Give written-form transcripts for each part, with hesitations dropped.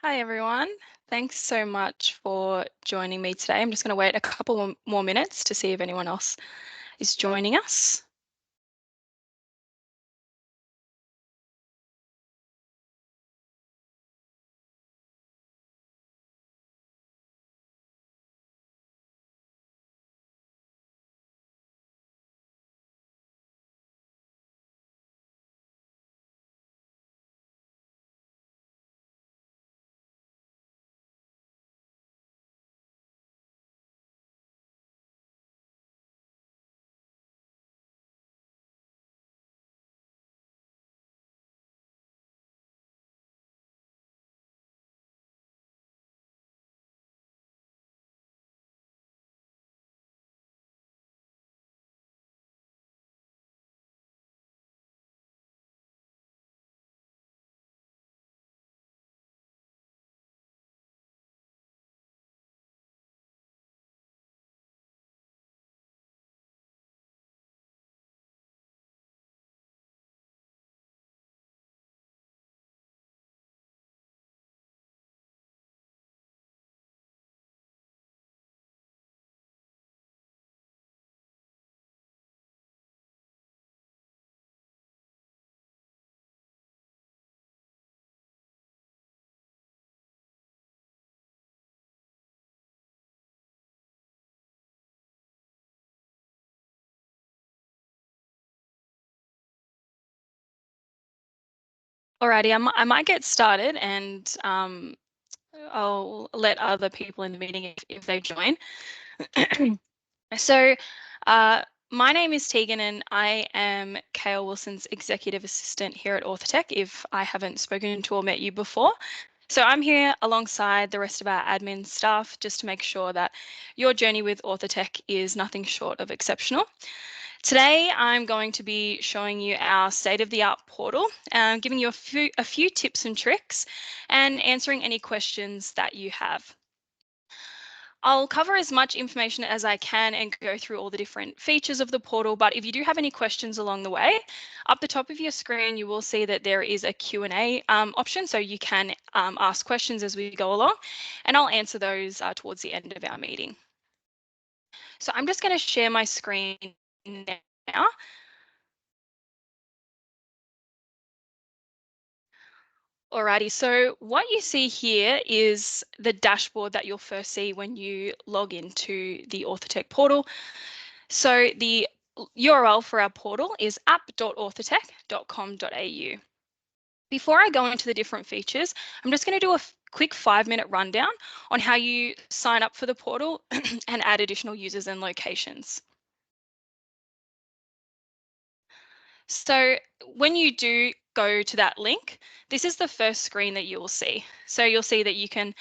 Hi, everyone. Thanks so much for joining me today. I'm just going to wait a couple more minutes to see if anyone else is joining us. Alrighty, I might get started and I'll let other people in the meeting if they join. So my name is Tegan and I am Kale Wilson's Executive Assistant here at Orthotech, if I haven't spoken to or met you before. So I'm here alongside the rest of our admin staff just to make sure that your journey with Orthotech is nothing short of exceptional. Today, I'm going to be showing you our state-of-the-art portal, giving you a few tips and tricks, and answering any questions that you have. I'll cover as much information as I can and go through all the different features of the portal, but if you do have any questions along the way, up the top of your screen, you will see that there is a Q&A option, so you can ask questions as we go along, and I'll answer those towards the end of our meeting. So I'm just going to share my screen now. Alrighty, so what you see here is the dashboard that you'll first see when you log into the Orthotech portal. So the URL for our portal is app.orthotech.com.au. Before I go into the different features, I'm just going to do a quick 5-minute rundown on how you sign up for the portal and add additional users and locations. So when you do go to that link, this is the first screen that you will see. So you'll see that you can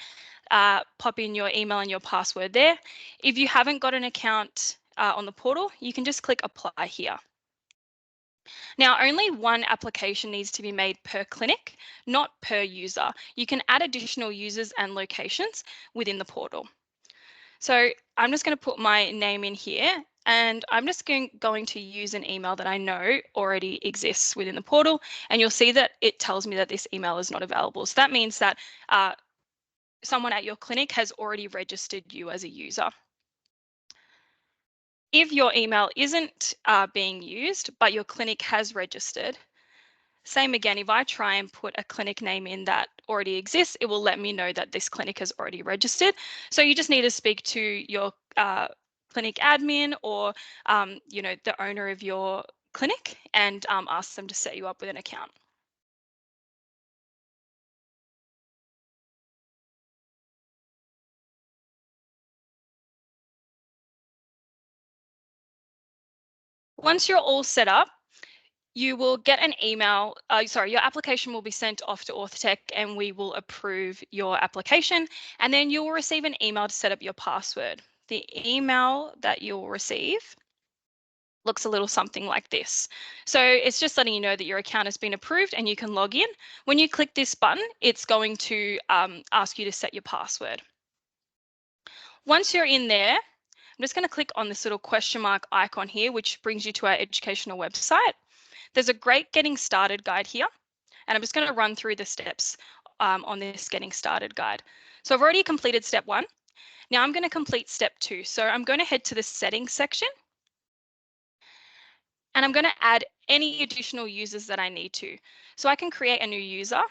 pop in your email and your password there. If you haven't got an account on the portal, you can just click apply here. Now, only one application needs to be made per clinic, not per user. You can add additional users and locations within the portal. So I'm just going to put my name in here, and I'm just going to use an email that I know already exists within the portal, and you'll see that it tells me that this email is not available. So that means that someone at your clinic has already registered you as a user. If your email isn't being used, but your clinic has registered, same again, if I try and put a clinic name in that already exists, it will let me know that this clinic has already registered. So you just need to speak to your clinic admin or the owner of your clinic and ask them to set you up with an account. Once you're all set up, you will get an email, your application will be sent off to Orthotech and we will approve your application, and then you'll receive an email to set up your password. The email that you'll receive looks a little something like this. So it's just letting you know that your account has been approved and you can log in. When you click this button, it's going to ask you to set your password. Once you're in there, I'm just going to click on this little question mark icon here, which brings you to our educational website. There's a great getting started guide here, and I'm just going to run through the steps on this getting started guide. So I've already completed step 1. Now I'm going to complete step 2. So I'm going to head to the settings section, and I'm going to add any additional users that I need to. So I can create a new user,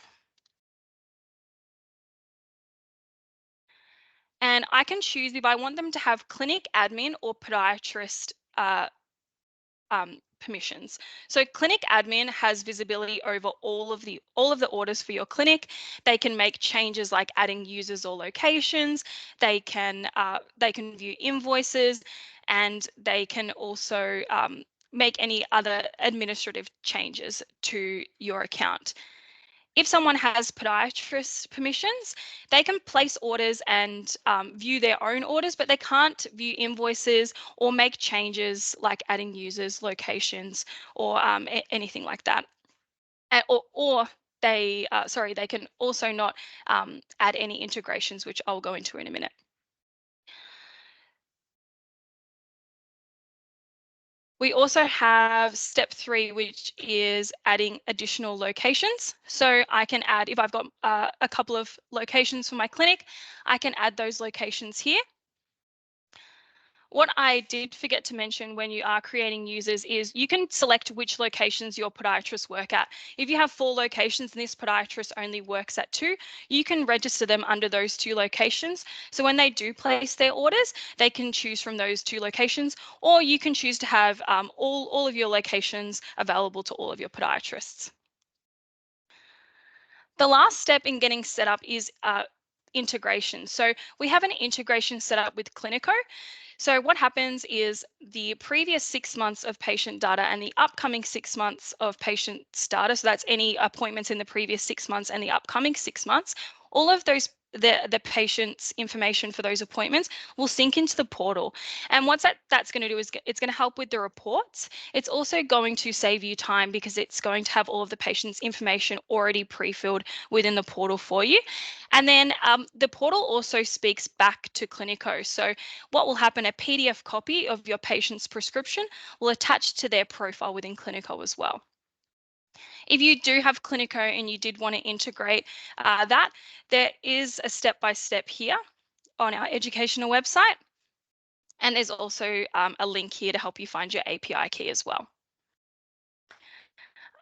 and I can choose if I want them to have clinic admin or podiatrist permissions. So clinic admin has visibility over all of the orders for your clinic. They can make changes like adding users or locations. They can view invoices, and they can also make any other administrative changes to your account. If someone has podiatrist permissions, they can place orders and view their own orders, but they can't view invoices or make changes like adding users, locations, or anything like that. Or they can also not add any integrations, which I'll go into in a minute. We also have step 3, which is adding additional locations. So I can add, if I've got a couple of locations for my clinic, I can add those locations here. What I did forget to mention when you are creating users is you can select which locations your podiatrists work at. If you have 4 locations and this podiatrist only works at 2, you can register them under those 2 locations. So when they do place their orders, they can choose from those 2 locations, or you can choose to have all of your locations available to all of your podiatrists. The last step in getting set up is integration. So we have an integration set up with Clinico. So what happens is the previous 6 months of patient data and the upcoming 6 months of patient data, so that's any appointments in the previous 6 months and the upcoming 6 months, all of those the patient's information for those appointments will sync into the portal. And what that's going to do is it's going to help with the reports. It's also going to save you time because it's going to have all of the patient's information already pre-filled within the portal for you. And then the portal also speaks back to Clinico. So what will happen, a PDF copy of your patient's prescription will attach to their profile within Clinico as well. If you do have Clinico and you did want to integrate that, there is a step-by-step here on our educational website. And there's also a link here to help you find your API key as well.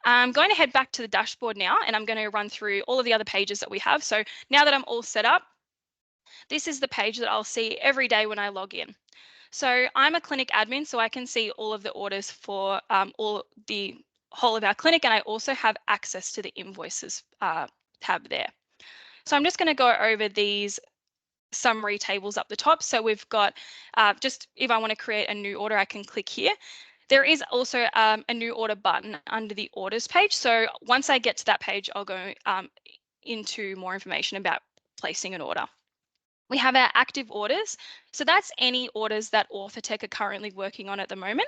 I'm going to head back to the dashboard now, and I'm going to run through all of the other pages that we have. So now that I'm all set up, this is the page that I'll see every day when I log in. So I'm a clinic admin, so I can see all of the orders for all the whole of our clinic, and I also have access to the invoices tab there. So I'm just going to go over these summary tables up the top. So we've got just if I want to create a new order, I can click here. There is also a new order button under the orders page. So once I get to that page, I'll go into more information about placing an order. We have our active orders. So that's any orders that Orthotech are currently working on at the moment.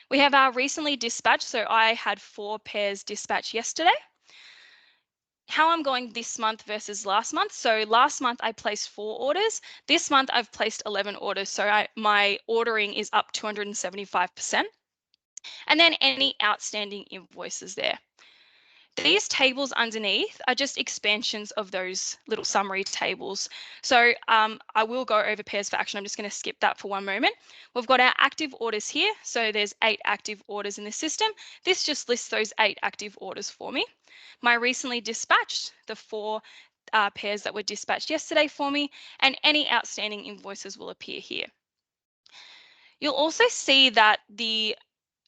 We have our recently dispatched. So I had 4 pairs dispatched yesterday. How I'm going this month versus last month. So last month I placed 4 orders. This month I've placed 11 orders. So my ordering is up 275%. And then any outstanding invoices there. These tables underneath are just expansions of those little summary tables. So I will go over pairs for action. I'm just going to skip that for one moment. We've got our active orders here. So there's 8 active orders in the system. This just lists those 8 active orders for me. My recently dispatched, the 4 pairs that were dispatched yesterday for me, and any outstanding invoices will appear here. You'll also see that the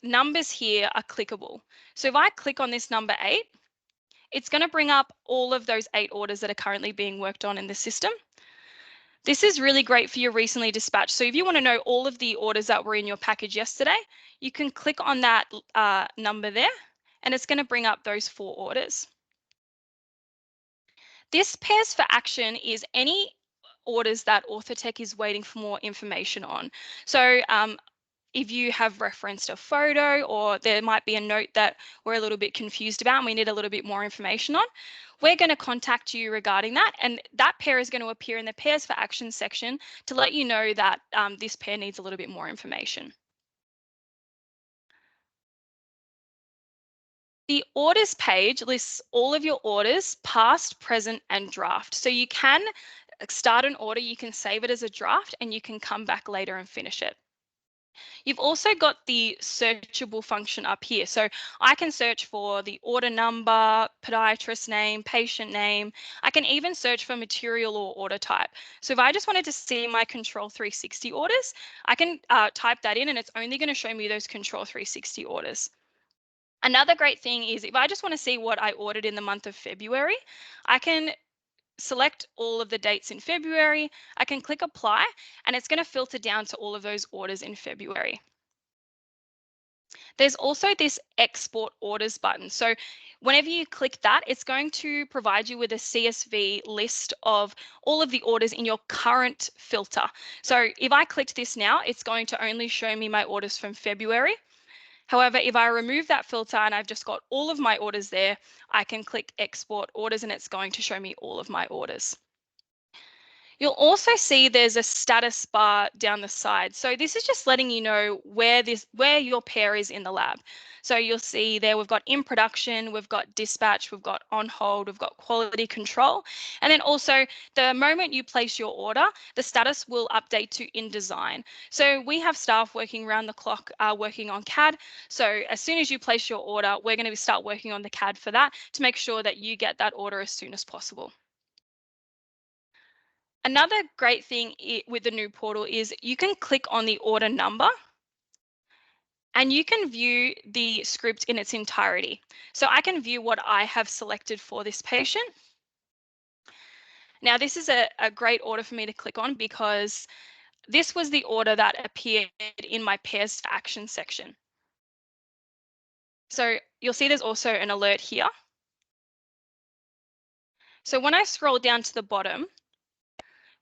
numbers here are clickable. So if I click on this number 8, it's going to bring up all of those 8 orders that are currently being worked on in the system. This is really great for your recently dispatched. So if you want to know all of the orders that were in your package yesterday, you can click on that number there, and it's going to bring up those 4 orders. This pairs for action is any orders that Orthotech is waiting for more information on. So if you have referenced a photo, or there might be a note that we're a little bit confused about and we need a little bit more information on, we're going to contact you regarding that. And that pair is going to appear in the pairs for action section to let you know that this pair needs a little bit more information. The orders page lists all of your orders, past, present, and draft. So you can start an order, you can save it as a draft, and you can come back later and finish it. You've also got the searchable function up here. So I can search for the order number, podiatrist name, patient name. I can even search for material or order type. So if I just wanted to see my Control 360 orders, I can type that in and it's only going to show me those Control 360 orders. Another great thing is if I just want to see what I ordered in the month of February, I can select all of the dates in February, I can click apply, and it's going to filter down to all of those orders in February. There's also this export orders button. So whenever you click that, it's going to provide you with a CSV list of all of the orders in your current filter. So if I clicked this now, it's going to only show me my orders from February. However, if I remove that filter and I've just got all of my orders there, I can click export orders and it's going to show me all of my orders. You'll also see there's a status bar down the side. So this is just letting you know where your pair is in the lab. So you'll see there we've got in production, we've got dispatch, we've got on hold, we've got quality control. And then also the moment you place your order, the status will update to in design. So we have staff working around the clock working on CAD. So as soon as you place your order, we're going to start working on the CAD for that to make sure that you get that order as soon as possible. Another great thing with the new portal is you can click on the order number and you can view the script in its entirety. So I can view what I have selected for this patient. Now this is a great order for me to click on because this was the order that appeared in my pairs for action section. So you'll see there's also an alert here. So when I scroll down to the bottom,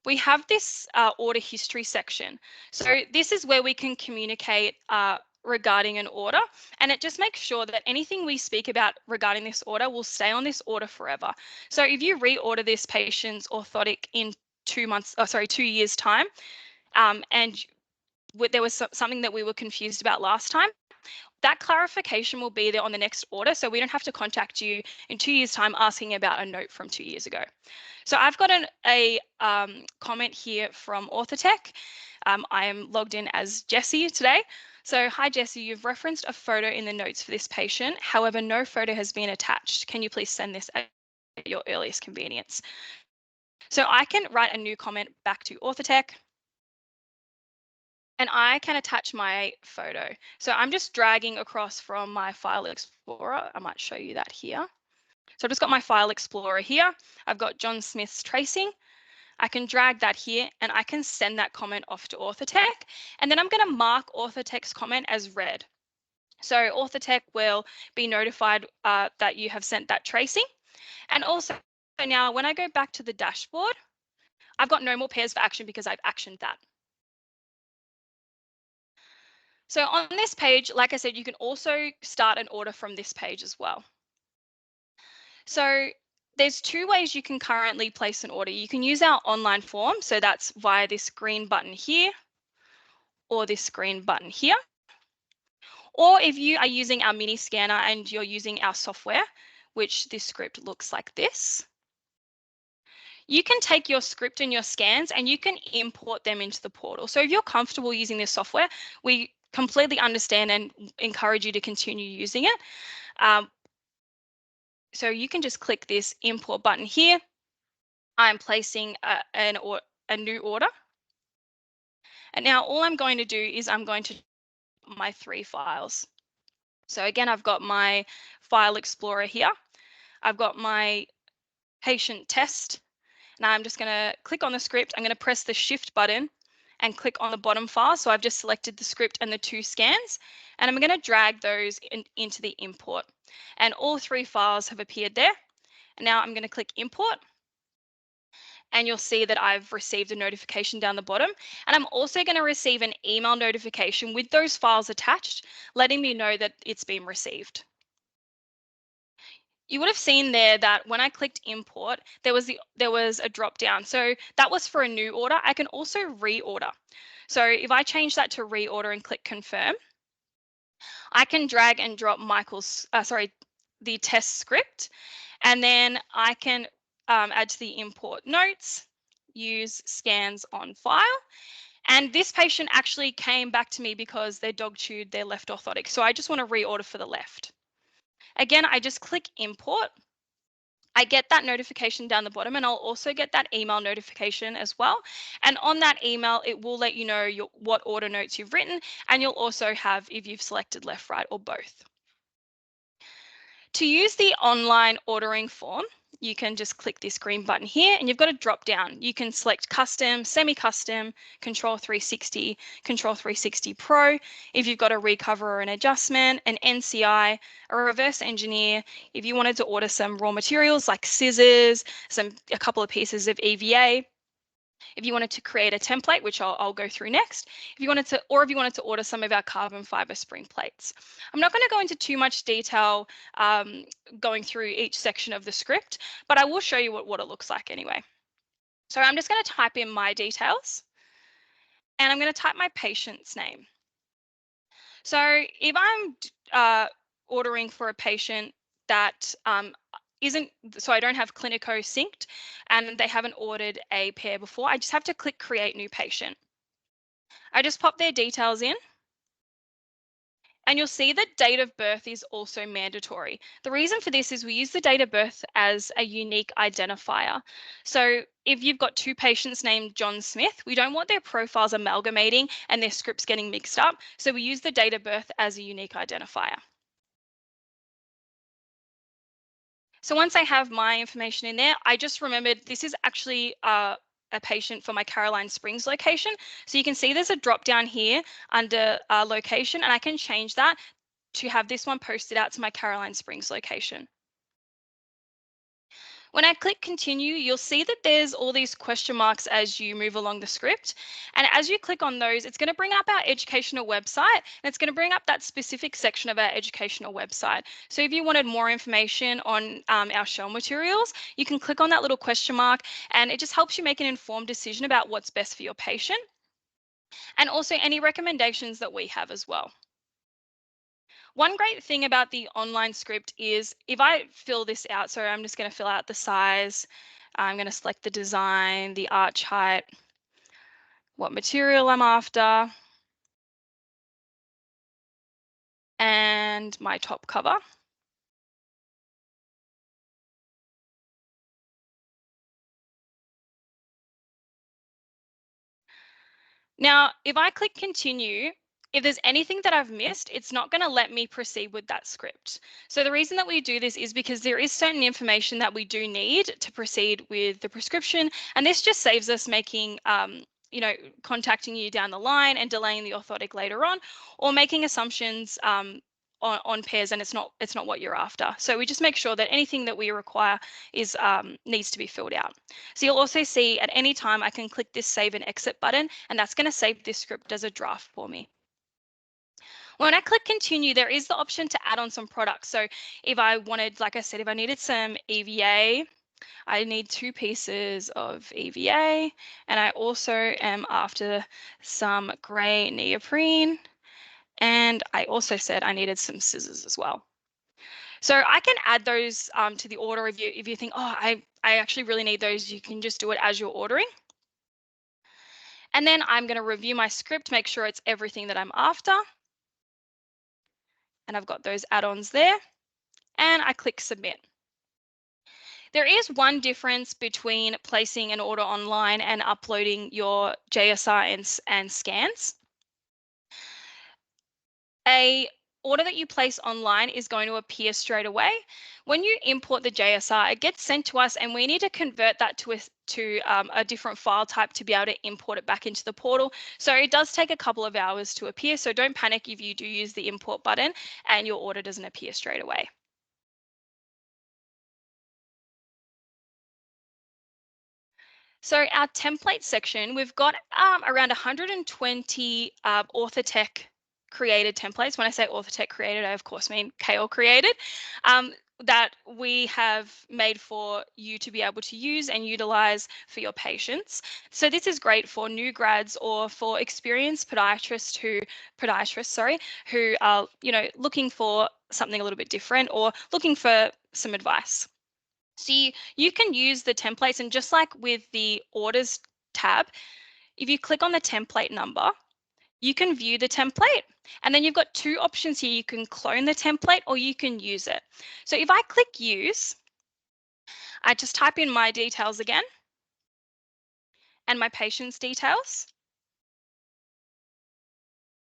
we have this order history section. So this is where we can communicate regarding an order, and it just makes sure that anything we speak about regarding this order will stay on this order forever. So if you reorder this patient's orthotic in 2 years time, and there was something that we were confused about last time, that clarification will be there on the next order, so we don't have to contact you in 2 years' time asking about a note from 2 years ago. So I've got a comment here from Orthotech. I am logged in as Jessie today. So hi Jessie, you've referenced a photo in the notes for this patient. However, no photo has been attached. Can you please send this at your earliest convenience? So I can write a new comment back to Orthotech, and I can attach my photo. So I'm just dragging across from my file explorer. I might show you that here. So I've just got my file explorer here. I've got John Smith's tracing. I can drag that here and I can send that comment off to Orthotech. And then I'm going to mark Orthotech's comment as read. So Orthotech will be notified that you have sent that tracing. And also now when I go back to the dashboard, I've got no more pairs for action because I've actioned that. So on this page, like I said, you can also start an order from this page as well. So there's two ways you can currently place an order. You can use our online form, so that's via this green button here or this green button here. Or if you are using our mini scanner and you're using our software, which this script looks like this, you can take your script and your scans and you can import them into the portal. So if you're comfortable using this software, we completely understand and encourage you to continue using it. So you can just click this import button here. I'm placing a new order. And now all I'm going to do is I'm going to my 3 files. So again, I've got my file explorer here. I've got my patient test. Now I'm just going to click on the script. I'm going to press the shift button and click on the bottom file. So I've just selected the script and the 2 scans, and I'm going to drag those into the import. And all 3 files have appeared there. And now I'm going to click import. And you'll see that I've received a notification down the bottom. And I'm also going to receive an email notification with those files attached, letting me know that it's been received. You would have seen there that when I clicked import, there was a drop down. So that was for a new order. I can also reorder. So if I change that to reorder and click confirm, I can drag and drop the test script, and then I can add to the import notes, use scans on file. And this patient actually came back to me because their dog chewed their left orthotic. So I just want to reorder for the left. Again, I just click import. I get that notification down the bottom, and I'll also get that email notification as well. And on that email, it will let you know what order notes you've written, and you'll also have if you've selected left, right, or both. To use the online ordering form, you can just click this green button here, and you've got a drop down. You can select custom, semi-custom, Control 360, Control 360 Pro. If you've got a recover or an adjustment, an NCI, a reverse engineer, if you wanted to order some raw materials like scissors, a couple of pieces of EVA, if you wanted to create a template, which I'll go through next, if you wanted to order some of our carbon fiber spring plates. I'm not going to go into too much detail going through each section of the script, but I will show you what it looks like anyway. So I'm just going to type in my details, and I'm going to type my patient's name. So if I'm ordering for a patient that so I don't have Clinico synced and they haven't ordered a pair before, I just have to click create new patient. I just pop their details in, and you'll see that date of birth is also mandatory. The reason for this is we use the date of birth as a unique identifier. So if you've got two patients named John Smith, we don't want their profiles amalgamating and their scripts getting mixed up. So we use the date of birth as a unique identifier. So once I have my information in there, I just remembered this is actually a patient for my Caroline Springs location. So you can see there's a drop down here under location, and I can change that to have this one posted out to my Caroline Springs location. When I click continue, you'll see that there's all these question marks as you move along the script. And as you click on those, it's going to bring up our educational website, and it's going to bring up that specific section of our educational website. So if you wanted more information on our shell materials, you can click on that little question mark, and it just helps you make an informed decision about what's best for your patient, and also any recommendations that we have as well. One great thing about the online script is if I fill this out, so I'm just going to fill out the size, I'm going to select the design, the arch height, what material I'm after, and my top cover. Now, if I click continue, if there's anything that I've missed, it's not going to let me proceed with that script. So the reason that we do this is because there is certain information that we do need to proceed with the prescription, and this just saves us making contacting you down the line and delaying the orthotic later on, or making assumptions on pairs, and it's not what you're after. So we just make sure that anything that we require is needs to be filled out. So you'll also see at any time I can click this save and exit button, and that's going to save this script as a draft for me. When I click continue, there is the option to add on some products. So if I wanted, like I said, if I needed some EVA, I need 2 pieces of EVA, and I also am after some grey neoprene, and I also said I needed some scissors as well. So I can add those to the order if you think, oh, I actually really need those, you can just do it as you're ordering. And then I'm going to review my script, make sure it's everything that I'm after. And I've got those add-ons there, and I click submit. There is one difference between placing an order online and uploading your JSR and scans. A order that you place online is going to appear straight away. When you import the JSR, it gets sent to us, and we need to convert that to a different file type to be able to import it back into the portal. So it does take a couple of hours to appear, so don't panic if you do use the import button and your order doesn't appear straight away. So our template section, we've got around 120 Orthotech created templates. When I say Orthotech created, I of course mean KL created, that we have made for you to be able to use and utilize for your patients. So this is great for new grads or for experienced podiatrists who are looking for something a little bit different or looking for some advice. So you can use the templates, and just like with the orders tab, if you click on the template number, you can view the template. And then you've got two options here. You can clone the template or you can use it. So if I click use, I just type in my details again and my patient's details.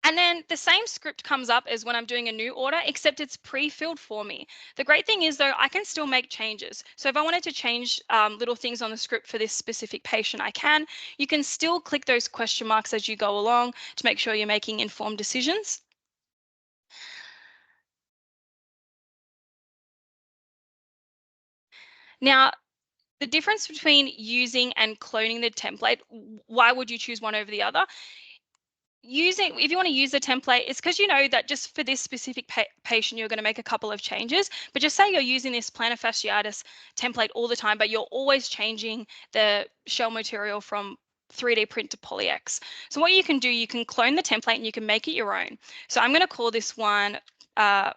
And then the same script comes up as when I'm doing a new order, except it's pre-filled for me. The great thing is though, I can still make changes. So if I wanted to change little things on the script for this specific patient, I can. You can still click those question marks as you go along to make sure you're making informed decisions. Now, the difference between using and cloning the template, why would you choose one over the other? If you want to use a template, it's because you know that just for this specific patient, you're going to make a couple of changes. But just say you're using this plantar fasciitis template all the time, but you're always changing the shell material from 3D print to PolyX. So what you can do, you can clone the template and you can make it your own. So I'm going to call this one, plantar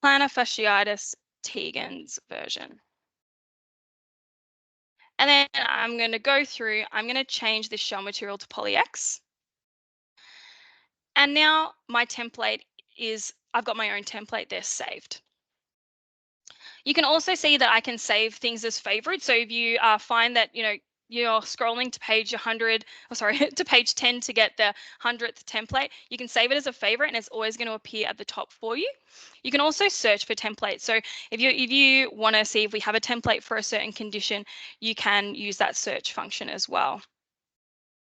fasciitis Tegan's version. And then I'm going to go through, I'm going to change this shell material to PolyX. And now my template is, I've got my own template there saved. You can also see that I can save things as favorites. So if you find that, you're scrolling to page 100, or sorry, to page 10 to get the 100th template, you can save it as a favorite and it's always going to appear at the top for you. You can also search for templates. So if you want to see if we have a template for a certain condition, you can use that search function as well.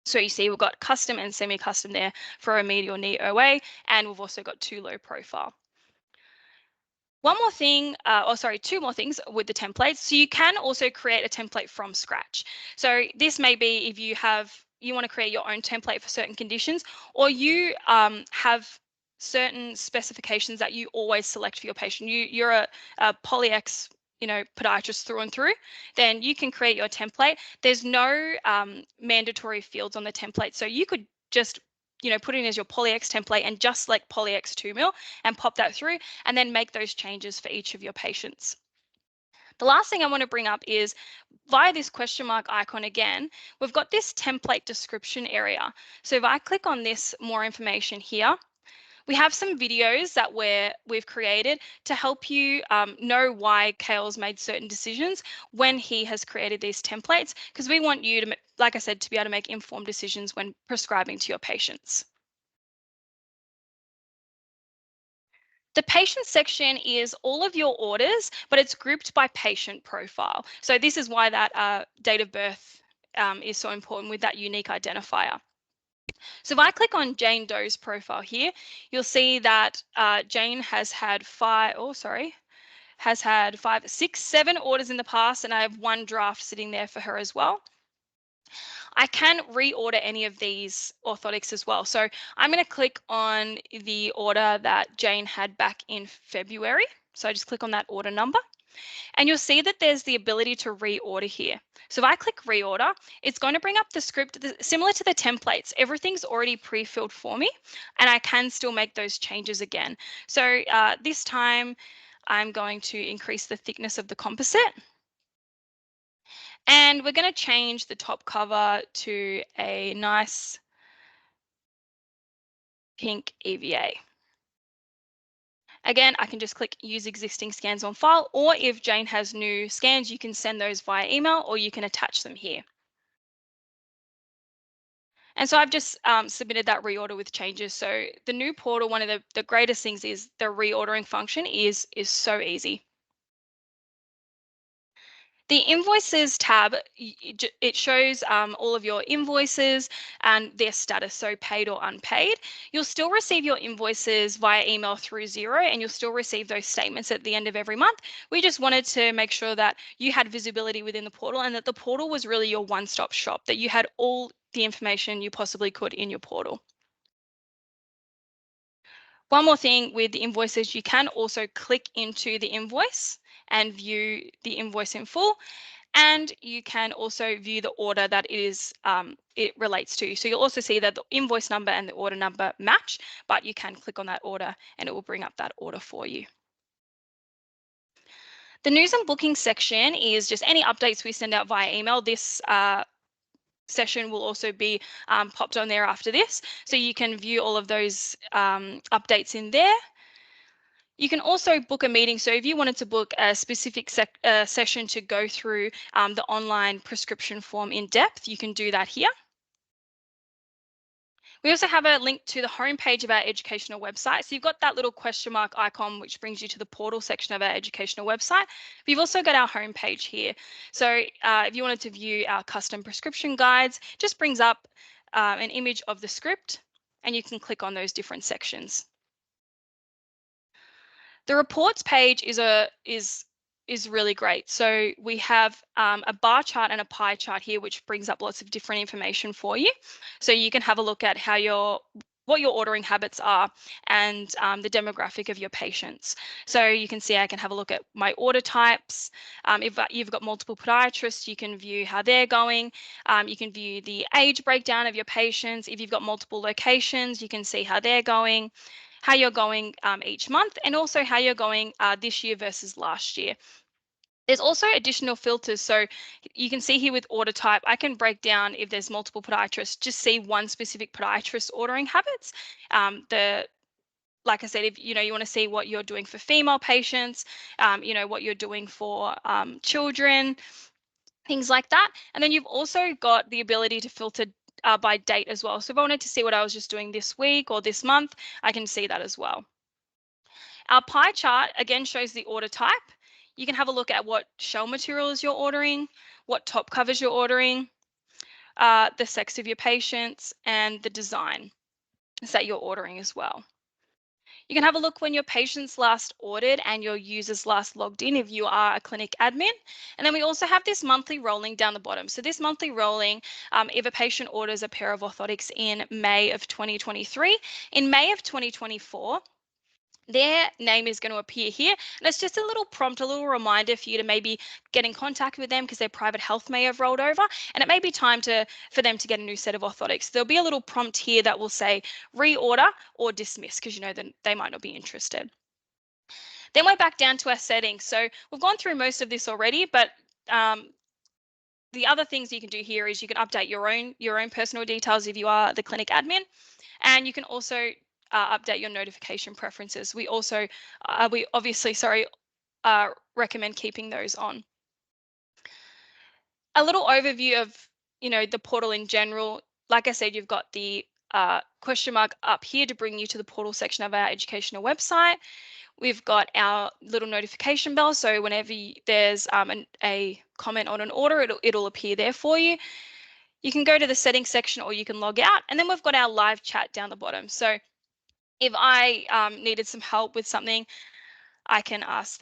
So you see we've got custom and semi-custom there for a medial knee OA, and we've also got 2 low profile. One more thing, two more things with the templates. So you can also create a template from scratch. So this may be if you want to create your own template for certain conditions, or you have certain specifications that you always select for your patient. You're a PolyX podiatrist through and through, then you can create your template. There's no mandatory fields on the template. So you could just put in as your PolyX template and just select PolyX 2 mil and pop that through and then make those changes for each of your patients. The last thing I want to bring up is via this question mark icon again, we've got this template description area. So if I click on this more information here, we have some videos that we've created to help you know why Kale's made certain decisions when he has created these templates, because we want you to, like I said, to be able to make informed decisions when prescribing to your patients. The patient section is all of your orders, but it's grouped by patient profile. So this is why that date of birth is so important with that unique identifier. So if I click on Jane Doe's profile here, you'll see that Jane has had 7 orders in the past, and I have 1 draft sitting there for her as well. I can reorder any of these orthotics as well. So I'm going to click on the order that Jane had back in February. So I just click on that order number. And you'll see that there's the ability to reorder here. So if I click reorder, it's going to bring up the script similar to the templates. Everything's already pre-filled for me, and I can still make those changes again. So this time I'm going to increase the thickness of the composite. And we're going to change the top cover to a nice pink EVA. Again, I can just click use existing scans on file, or if Jane has new scans, you can send those via email or you can attach them here. And so I've just submitted that reorder with changes. So the new portal, one of the greatest things is the reordering function is so easy. The invoices tab, it shows all of your invoices and their status, so paid or unpaid. You'll still receive your invoices via email through Xero, and you'll still receive those statements at the end of every month. We just wanted to make sure that you had visibility within the portal and that the portal was really your one-stop shop, that you had all the information you possibly could in your portal. One more thing with the invoices, you can also click into the invoice and view the invoice in full. And you can also view the order that it relates to. So you'll also see that the invoice number and the order number match, but you can click on that order and it will bring up that order for you. The news and booking section is just any updates we send out via email. This session will also be popped on there after this, so you can view all of those updates in there. You can also book a meeting. So if you wanted to book a specific session to go through the online prescription form in depth, you can do that here. We also have a link to the homepage of our educational website. So you've got that little question mark icon, which brings you to the portal section of our educational website. We've also got our homepage here. So if you wanted to view our custom prescription guides, just brings up an image of the script and you can click on those different sections. The reports page is really great. So we have a bar chart and a pie chart here, which brings up lots of different information for you. So you can have a look at what your ordering habits are and the demographic of your patients. So you can see I can have a look at my order types. If you've got multiple podiatrists, you can view how they're going. You can view the age breakdown of your patients. If you've got multiple locations, you can see how they're going, how you're going each month, and also how you're going this year versus last year. There's also additional filters. So you can see here with order type, I can break down if there's multiple podiatrists, just see one specific podiatrist ordering habits. Like I said, if you want to see what you're doing for female patients, what you're doing for children, things like that. And then you've also got the ability to filter by date as well. So if I wanted to see what I was just doing this week or this month, I can see that as well. Our pie chart again shows the order type. You can have a look at what shell materials you're ordering, what top covers you're ordering, the sex of your patients, and the design that you're ordering as well. You can have a look when your patients last ordered and your users last logged in if you are a clinic admin. And then we also have this monthly rolling down the bottom. So this monthly rolling, if a patient orders a pair of orthotics in May of 2023, in May of 2024, their name is going to appear here. And it's just a little prompt, a little reminder for you to maybe get in contact with them because their private health may have rolled over and it may be time for them to get a new set of orthotics. There'll be a little prompt here that will say reorder or dismiss because then they might not be interested. Then we're back down to our settings. So we've gone through most of this already, but the other things you can do here is you can update your own personal details if you are the clinic admin, and you can also update your notification preferences. We obviously recommend keeping those on. A little overview of the portal in general. Like I said, you've got the question mark up here to bring you to the portal section of our educational website. We've got our little notification bell, so whenever there's a comment on an order, it'll appear there for you. You can go to the settings section or you can log out, and then we've got our live chat down the bottom. So if I needed some help with something, I can ask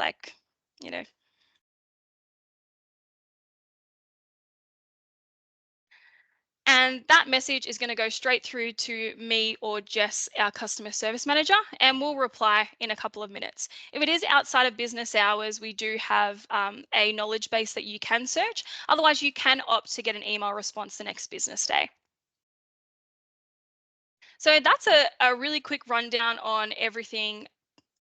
and that message is going to go straight through to me or Jess, our customer service manager, and we'll reply in a couple of minutes. If it is outside of business hours, we do have a knowledge base that you can search. Otherwise, you can opt to get an email response the next business day. So that's a really quick rundown on everything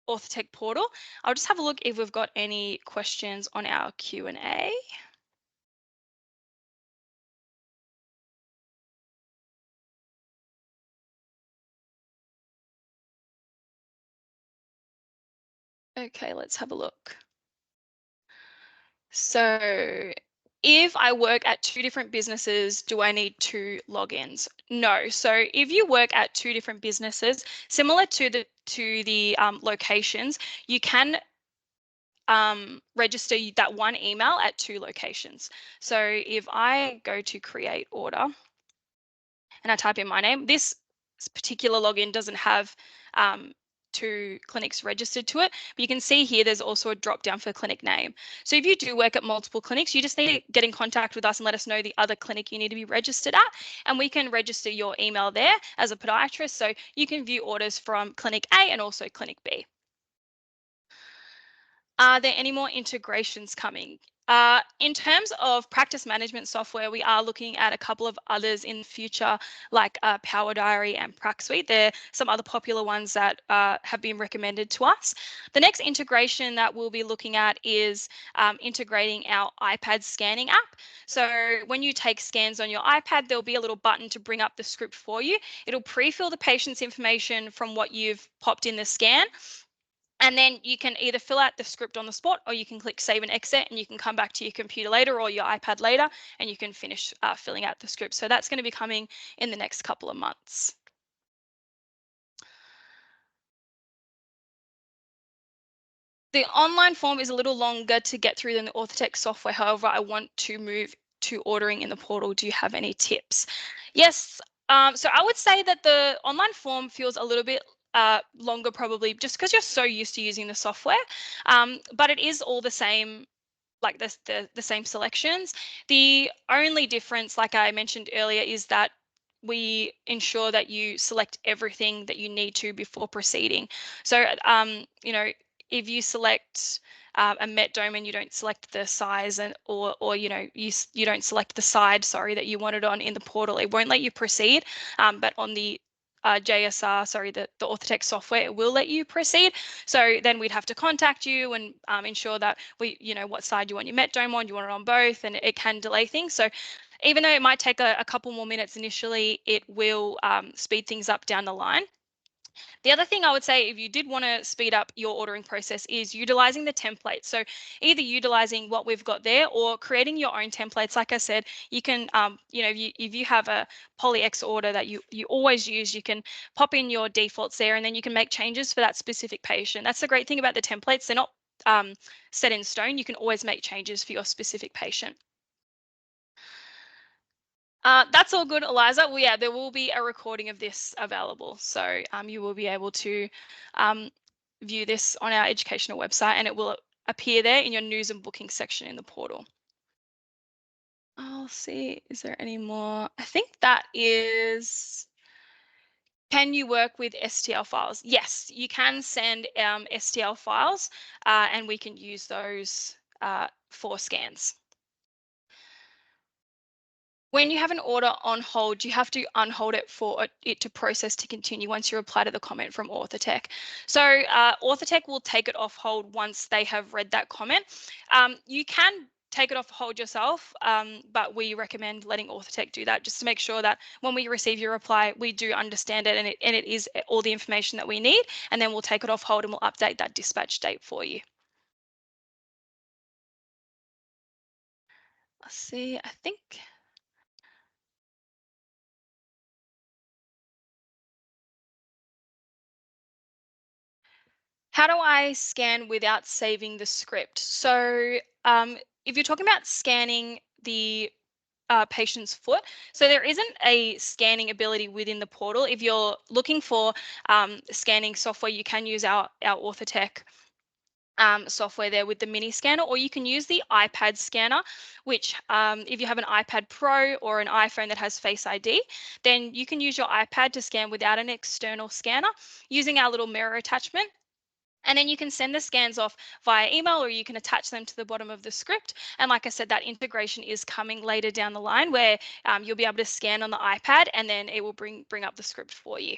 Orthotech Portal. I'll just have a look if we've got any questions on our Q&A. Okay, let's have a look. So if I work at two different businesses, do I need two logins? No. So if you work at two different businesses, similar to the locations, you can register that one email at two locations. So if I go to create order and I type in my name, this particular login doesn't have two clinics registered to it, but you can see here there's also a drop down for clinic name. So if you do work at multiple clinics, you just need to get in contact with us and let us know the other clinic you need to be registered at, and we can register your email there as a podiatrist so you can view orders from clinic A and also clinic B. Are there any more integrations coming? In terms of practice management software, we are looking at a couple of others in the future, like Power Diary and PracSuite. There are some other popular ones that have been recommended to us. The next integration that we'll be looking at is integrating our iPad scanning app. So when you take scans on your iPad, there'll be a little button to bring up the script for you. It'll pre-fill the patient's information from what you've popped in the scan. And then you can either fill out the script on the spot, or you can click save and exit, and you can come back to your computer later or your iPad later, and you can finish filling out the script. So that's going to be coming in the next couple of months. The online form is a little longer to get through than the Orthotech software. However, I want to move to ordering in the portal. Do you have any tips? Yes. So I would say that the online form feels a little bit longer, probably just because you're so used to using the software. But it is all the same, like the same selections. The only difference, like I mentioned earlier, is that we ensure that you select everything that you need to before proceeding. So, if you select a met dome and you don't select the size, and or you don't select the side, sorry, that you want it on in the portal, it won't let you proceed. But on the JSR, sorry, the Orthotech software, it will let you proceed. So then we'd have to contact you and ensure that what side you want your met dome on, you want it on both, and it can delay things. So even though it might take a couple more minutes initially, it will speed things up down the line. The other thing I would say, if you did want to speed up your ordering process, is utilizing the templates. So either utilizing what we've got there or creating your own templates. Like I said, you can, if you have a polyX order that you always use, you can pop in your defaults there, and then you can make changes for that specific patient. That's the great thing about the templates. They're not set in stone. You can always make changes for your specific patient. That's all good, Eliza. Well, yeah, there will be a recording of this available. So you will be able to view this on our educational website, and it will appear there in your news and booking section in the portal. I'll see, is there any more? I think that is, can you work with STL files? Yes, you can send STL files and we can use those for scans. When you have an order on hold, you have to unhold it for it to process to continue once you reply to the comment from Orthotech. So Orthotech will take it off hold once they have read that comment. You can take it off hold yourself, but we recommend letting Orthotech do that just to make sure that when we receive your reply, we do understand it, and it is all the information that we need, and then we'll take it off hold and we'll update that dispatch date for you. Let's see, I think. How do I scan without saving the script? So if you're talking about scanning the patient's foot, so there isn't a scanning ability within the portal. If you're looking for scanning software, you can use our Orthotech software there with the mini scanner, or you can use the iPad scanner, which if you have an iPad Pro or an iPhone that has Face ID, then you can use your iPad to scan without an external scanner using our little mirror attachment. And then you can send the scans off via email, or you can attach them to the bottom of the script. And like I said, that integration is coming later down the line, where you'll be able to scan on the iPad and then it will bring up the script for you.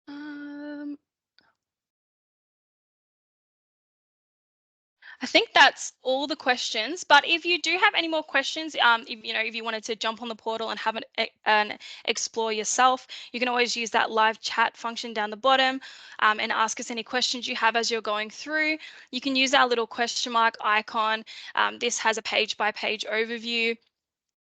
Um, I think that's all the questions. But if you do have any more questions, if you wanted to jump on the portal and have an explore yourself, you can always use that live chat function down the bottom and ask us any questions you have as you're going through. You can use our little question mark icon. This has a page-by-page overview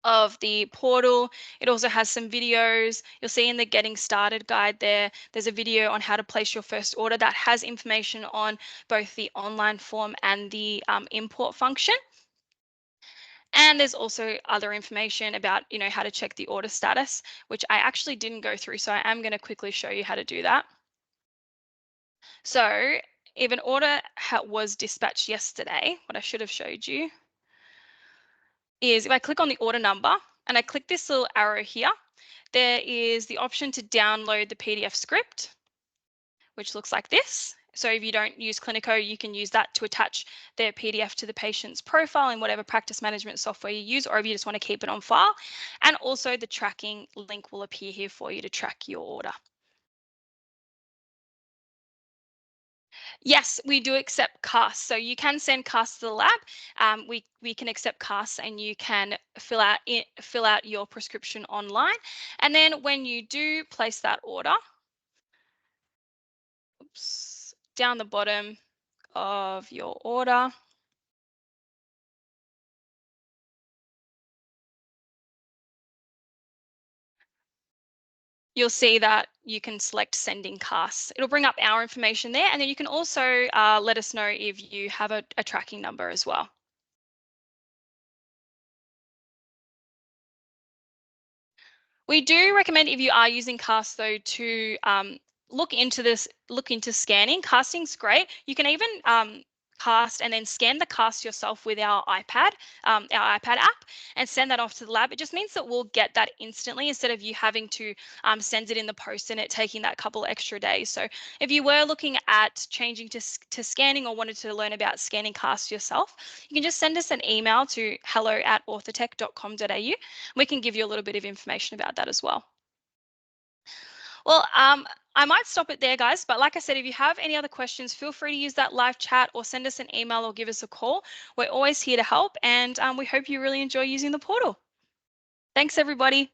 of the portal. It also has some videos. You'll see in the getting started guide there's a video on how to place your first order that has information on both the online form and the import function. And there's also other information about how to check the order status, which I actually didn't go through, so I am going to quickly show you how to do that. So if an order was dispatched yesterday, what I should have showed you is if I click on the order number, and I click this little arrow here, there is the option to download the PDF script, which looks like this. So if you don't use Clinico, you can use that to attach their PDF to the patient's profile in whatever practice management software you use, or if you just want to keep it on file. And also the tracking link will appear here for you to track your order. Yes, we do accept casts. So you can send casts to the lab. We can accept casts, and you can fill out your prescription online. And then when you do place that order, oops, down the bottom of your order, you'll see that you can select sending casts. It'll bring up our information there, and then you can also let us know if you have a tracking number as well. We do recommend, if you are using cast though, to look into scanning. Casting's great. You can even cast and then scan the cast yourself with our iPad app, and send that off to the lab. It just means that we'll get that instantly instead of you having to send it in the post and it taking that couple extra days. So if you were looking at changing to scanning, or wanted to learn about scanning cast yourself, you can just send us an email to hello@orthotech.com.au. We can give you a little bit of information about that as well. Well, I might stop it there, guys. But like I said, if you have any other questions, feel free to use that live chat, or send us an email, or give us a call. We're always here to help, and we hope you really enjoy using the portal. Thanks, everybody.